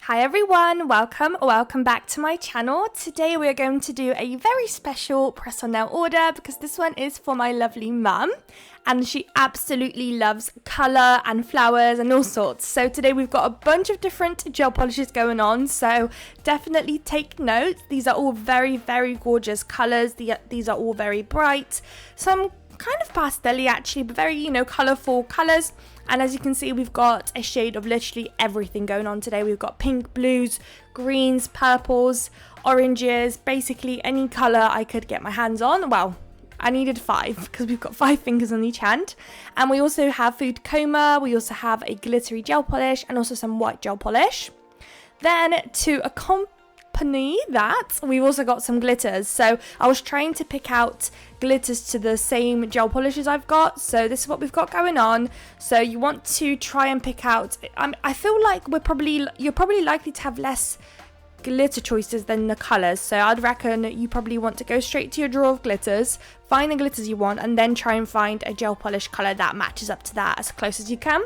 Hi everyone, welcome back to my channel. Today we are going to do a very special press on nail order because this one is for my lovely mum and she absolutely loves colour and flowers and all sorts. So today we've got a bunch of different gel polishes going on, so definitely take note. These are all very, very gorgeous colours. These are all very bright. Some kind of pastel-y actually, but very, colourful colours. And as you can see, we've got a shade of literally everything going on today. We've got pink, blues, greens, purples, oranges, basically any colour I could get my hands on. Well, I needed 5 because we've got 5 fingers on each hand. And we also have food coma, we also have a glittery gel polish and also some white gel polish. Then to accompany that, we've also got some glitters. So I was trying to pick out glitters to the same gel polishes I've got, so this is what we've got going on. So you want to try and pick out, I feel like you're probably likely to have less glitter choices than the colours, so I'd reckon you probably want to go straight to your drawer of glitters, find the glitters you want, and then try and find a gel polish colour that matches up to that as close as you can.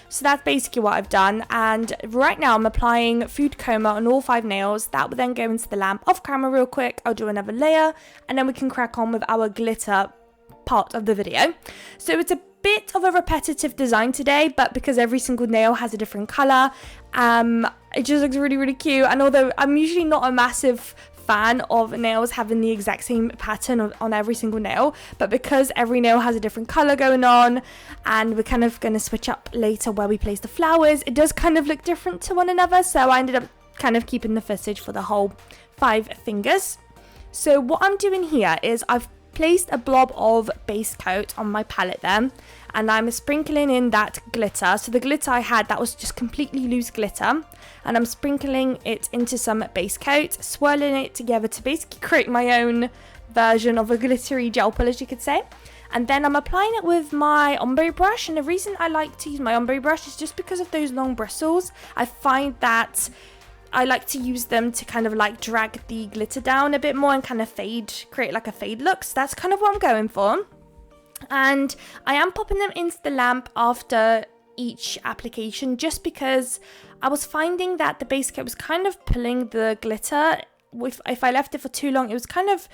So that's basically what I've done, and right now I'm applying food coma on all 5 nails. That will then go into the lamp. Off camera real quick, I'll do another layer and then we can crack on with our glitter part of the video. So it's a bit of a repetitive design today, but because every single nail has a different colour, it just looks really, really cute. And although I'm usually not a massive fan of nails having the exact same pattern on every single nail, but because every nail has a different color going on and we're kind of going to switch up later where we place the flowers, it does kind of look different to one another. So I ended up kind of keeping the footage for the whole 5 fingers. So what I'm doing here is I've placed a blob of base coat on my palette then, and I'm sprinkling in that glitter. So the glitter I had, that was just completely loose glitter, and I'm sprinkling it into some base coat, swirling it together to basically create my own version of a glittery gel polish, you could say. And then I'm applying it with my ombre brush, and the reason I like to use my ombre brush is just because of those long bristles. I find that I like to use them to kind of like drag the glitter down a bit more and kind of create like a fade look. So that's kind of what I'm going for. And I am popping them into the lamp after each application just because I was finding that the base coat was kind of pulling the glitter. If I left it for too long, it was kind of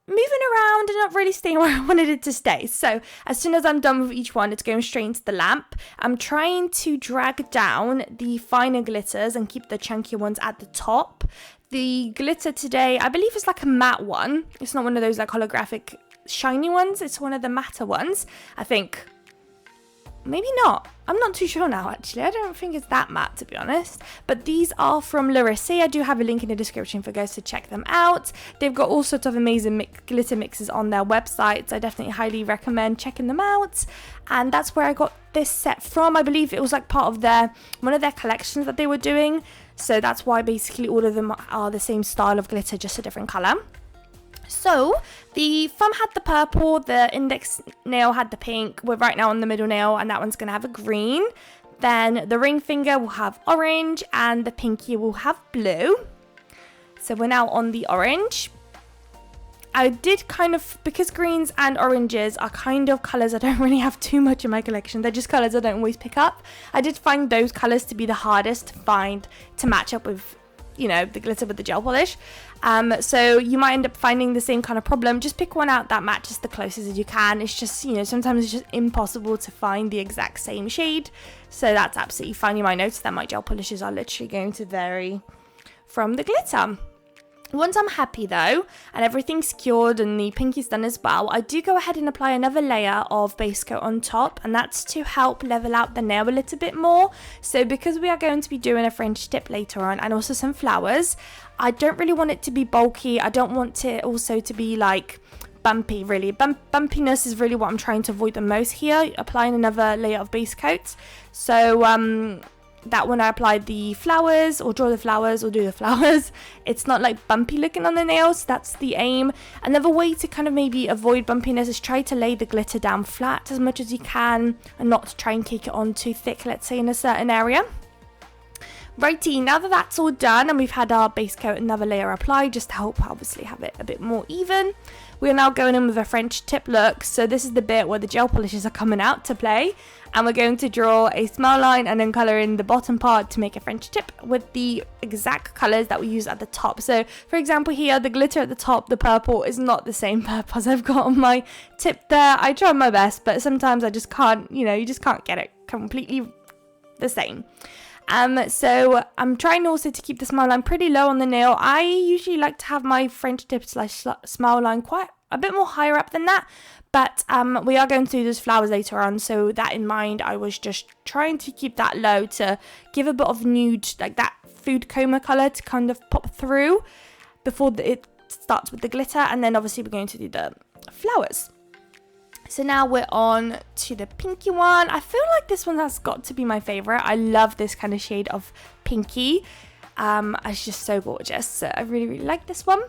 moving around and not really staying where I wanted it to stay. So as soon as I'm done with each one, it's going straight into the lamp. I'm trying to drag down the finer glitters and keep the chunky ones at the top. The glitter today, I believe, is like a matte one. It's not one of those like holographic shiny ones. It's one of the matter ones, I think. Maybe not. I'm not too sure now, actually. I don't think it's that matte, to be honest. But these are from Larissa. I do have a link in the description for guys to check them out. They've got all sorts of amazing glitter mixes on their websites. I definitely highly recommend checking them out. And that's where I got this set from. I believe it was like part of one of their collections that they were doing. So that's why basically all of them are the same style of glitter, just a different colour. So the thumb had the purple, the index nail had the pink. We're right now on the middle nail and that one's going to have a green. Then the ring finger will have orange and the pinky will have blue. So we're now on the orange. I did kind of, because greens and oranges are kind of colours I don't really have too much in my collection. They're just colours I don't always pick up. I did find those colours to be the hardest to find to match up with, the glitter with the gel polish. So you might end up finding the same kind of problem. Just pick one out that matches the closest as you can. It's just, sometimes it's just impossible to find the exact same shade. So that's absolutely fine. You might notice that my gel polishes are literally going to vary from the glitter. Once I'm happy though, and everything's cured and the pinky's done as well, I do go ahead and apply another layer of base coat on top, and that's to help level out the nail a little bit more. So because we are going to be doing a French tip later on and also some flowers, I don't really want it to be bulky. I don't want it also to be like bumpy, really. Bumpiness is really what I'm trying to avoid the most here, applying another layer of base coat. So that when I apply the flowers or draw the flowers or do the flowers, it's not like bumpy looking on the nails. That's the aim. Another way to kind of maybe avoid bumpiness is try to lay the glitter down flat as much as you can and not try and cake it on too thick, let's say in a certain area. Righty, now that that's all done and we've had our base coat another layer applied just to help obviously have it a bit more even, we are now going in with a French tip look. So this is the bit where the gel polishes are coming out to play, and we're going to draw a smile line and then colour in the bottom part to make a French tip with the exact colours that we use at the top. So for example here, the glitter at the top, the purple, is not the same purple as I've got on my tip there. I try my best, but sometimes I just can't, you just can't get it completely the same. So I'm trying also to keep the smile line pretty low on the nail. I usually like to have my French tip / smile line quite a bit more higher up than that, but we are going to do those flowers later on, so that in mind I was just trying to keep that low to give a bit of nude, like that food coma colour to kind of pop through before it starts with the glitter, and then obviously we're going to do the flowers. So now we're on to the pinky one. I feel like this one has got to be my favourite. I love this kind of shade of pinky. It's just so gorgeous. So I really, really like this one.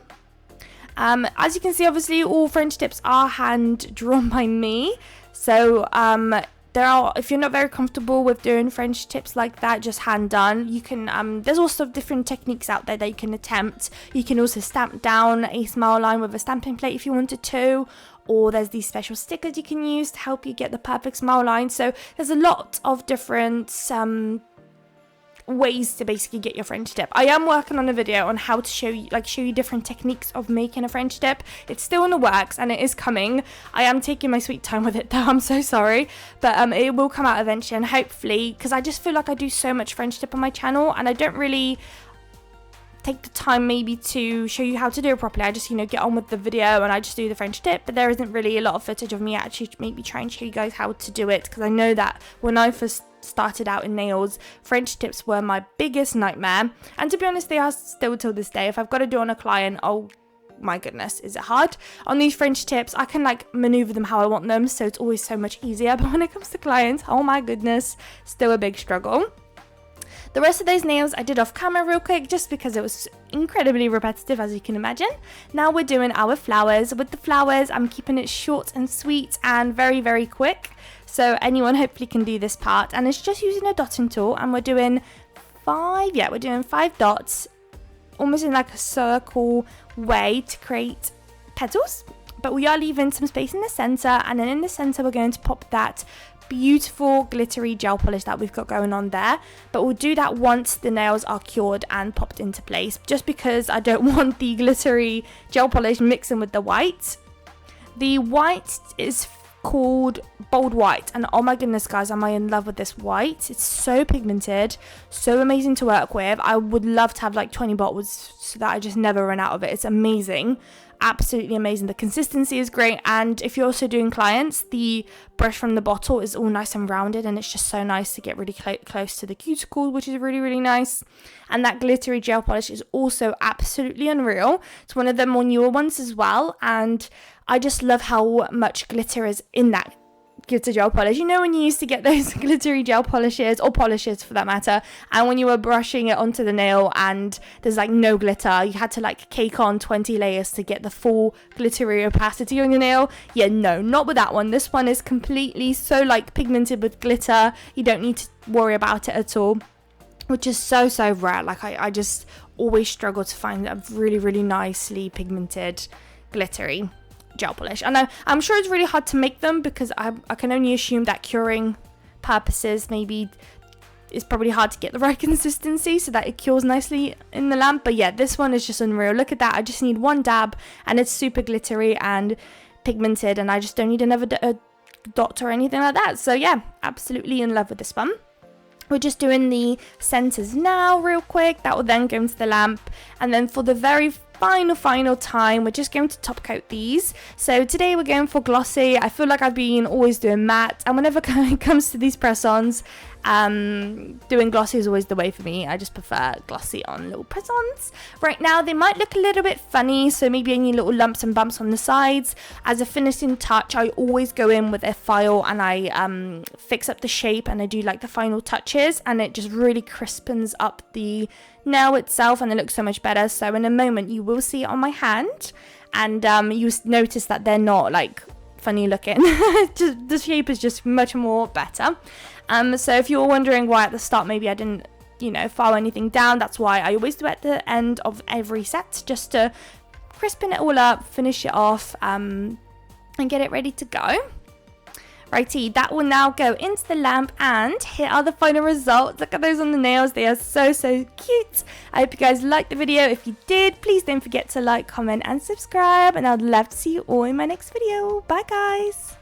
As you can see, obviously all French tips are hand drawn by me. So if you're not very comfortable with doing French tips like that, just hand done, you can there's also different techniques out there that you can attempt. You can also stamp down a smile line with a stamping plate if you wanted to, or there's these special stickers you can use to help you get the perfect smile line. So there's a lot of different ways to basically get your French tip. I am working on a video on how to show you different techniques of making a French tip. It's still in the works and it is coming. I am taking my sweet time with it though, I'm so sorry, but it will come out eventually, and hopefully, because I just feel like I do so much French tip on my channel and I don't really take the time maybe to show you how to do it properly. I just get on with the video and I just do the French tip, but there isn't really a lot of footage of me actually maybe trying to show you guys how to do it, because I know that when I first started out in nails, French tips were my biggest nightmare, and to be honest they are still till this day. If I've got to do on a client, oh my goodness, is it hard. On these French tips I can maneuver them how I want them, so it's always so much easier, but when it comes to clients, oh my goodness, still a big struggle. The rest of those nails I did off camera real quick just because it was incredibly repetitive, as you can imagine. Now we're doing our flowers. With the flowers, I'm keeping it short and sweet and very, very quick. So anyone hopefully can do this part. And it's just using a dotting tool, and we're doing 5 dots, almost in like a circle way to create petals. But we are leaving some space in the center, and then in the center we're going to pop that beautiful glittery gel polish that we've got going on there, but we'll do that once the nails are cured and popped into place, just because I don't want the glittery gel polish mixing with the white. The white is called Bold White, and oh my goodness guys, am I in love with this white. It's so pigmented, so amazing to work with. I would love to have 20 bottles so that I just never run out of it. It's amazing, absolutely amazing. The consistency is great, and if you're also doing clients, the brush from the bottle is all nice and rounded, and it's just so nice to get really close to the cuticle, which is really, really nice. And that glittery gel polish is also absolutely unreal. It's one of the more newer ones as well, and I just love how much glitter is in that glitter gel polish. When you used to get those glittery gel polishes, or polishes for that matter, and when you were brushing it onto the nail and there's no glitter, you had to cake on 20 layers to get the full glittery opacity on your nail. Yeah, no, not with that one. This one is completely so pigmented with glitter. You don't need to worry about it at all, which is so rare. I just always struggle to find a really, really nicely pigmented glittery gel polish, and I'm sure it's really hard to make them, because I can only assume that curing purposes maybe it's probably hard to get the right consistency so that it cures nicely in the lamp. But yeah, this one is just unreal. Look at that, I just need one dab and it's super glittery and pigmented, and I just don't need another dot or anything like that. So yeah, absolutely in love with this one. We're just doing the centers now real quick. That will then go into the lamp, and then for the very final time, we're just going to top coat these. So today we're going for glossy. I feel like I've been always doing matte, and whenever it comes to these press-ons, doing glossy is always the way for me. I just prefer glossy on little press-ons. Right now they might look a little bit funny, so maybe any little lumps and bumps on the sides. As a finishing touch, I always go in with a file and I fix up the shape, and I do the final touches, and it just really crispens up the nail itself, and it looks so much better. So in a moment you will see it on my hand, and you notice that they're not funny looking. Just, the shape is just much more better. So if you're wondering why at the start maybe I didn't file anything down, that's why I always do at the end of every set, just to crispen it all up, finish it off, and get it ready to go. Righty, that will now go into the lamp, and here are the final results. Look at those on the nails. They are so cute. I hope you guys liked the video. If you did, please don't forget to like, comment, and subscribe, and I'd love to see you all in my next video. Bye, guys.